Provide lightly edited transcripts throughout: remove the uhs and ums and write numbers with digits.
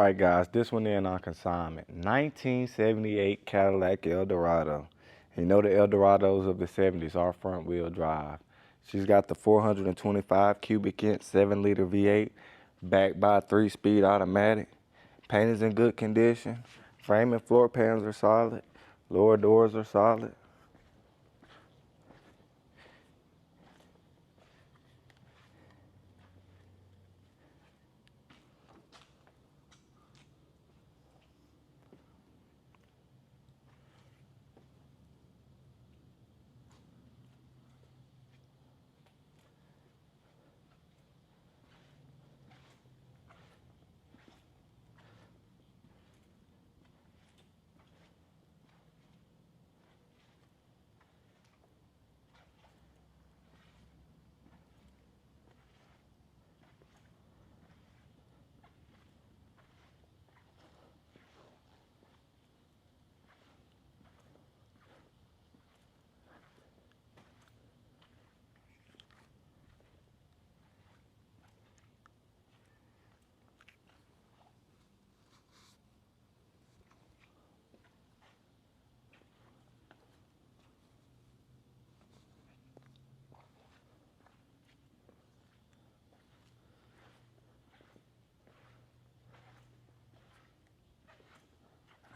Alright guys, this one in on consignment. 1978 Cadillac Eldorado. You know the Eldorados of the 70s are front wheel drive. She's got the 425 cubic inch 7-liter V8 backed by a 3-speed automatic. Paint is in good condition. Frame and floor pans are solid. Lower doors are solid.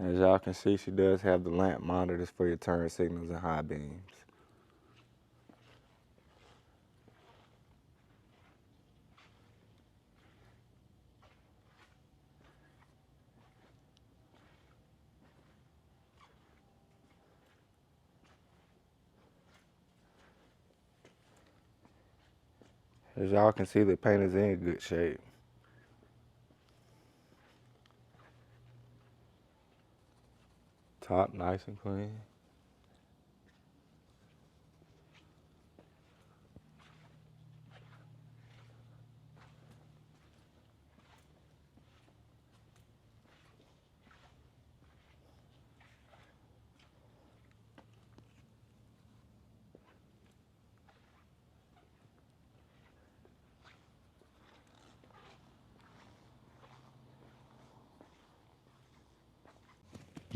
As y'all can see, she does have the lamp monitors for your turn signals and high beams. As y'all can see, the paint is in good shape. Top nice and clean.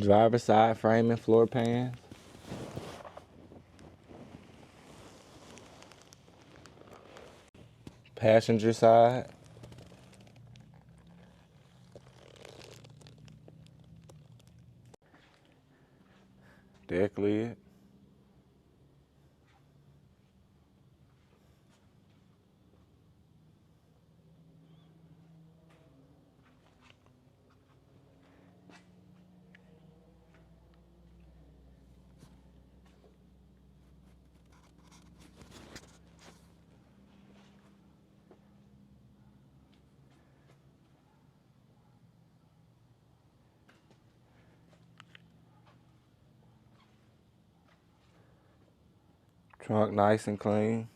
Driver side frame and floor pans. Passenger side. Deck lid. Trunk nice and clean.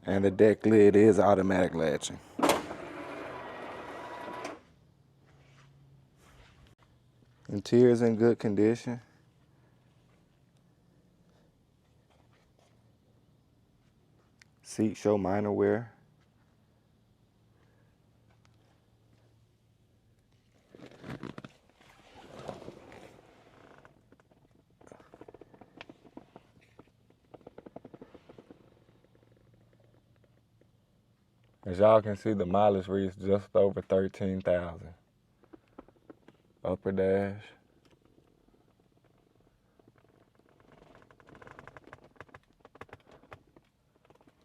And the deck lid is automatic latching. Interior is in good condition. Seats show minor wear. As y'all can see, the mileage reads just over 13,000. Upper dash.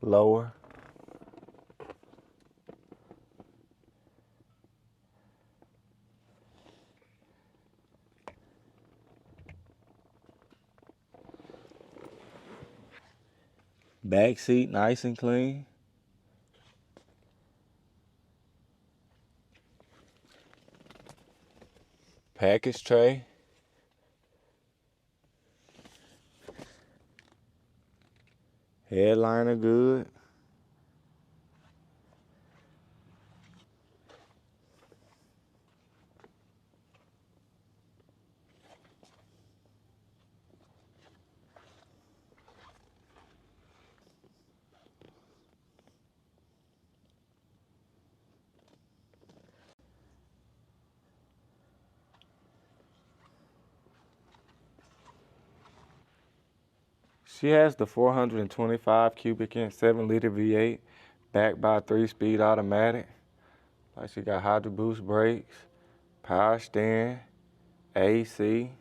Lower. Back seat nice and clean. Package tray. Headliner good. She has the 425 cubic inch 7-liter V8 backed by a 3-speed automatic. Like she got hydro boost brakes, power steering, AC.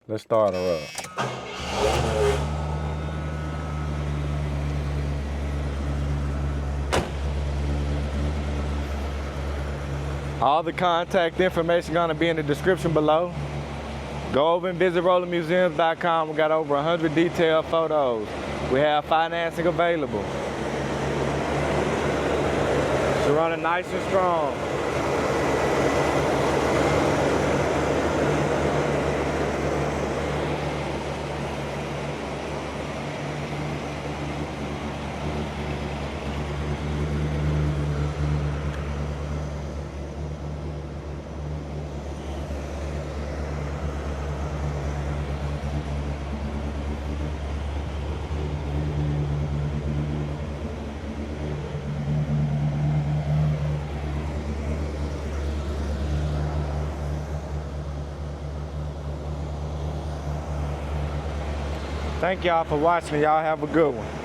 Let's start her up. All the contact information gonna be in the description below. Go over and visit rollermuseums.com. We got over 100 detailed photos. We have financing available. She's running nice and strong. Thank y'all for watching. Y'all have a good one.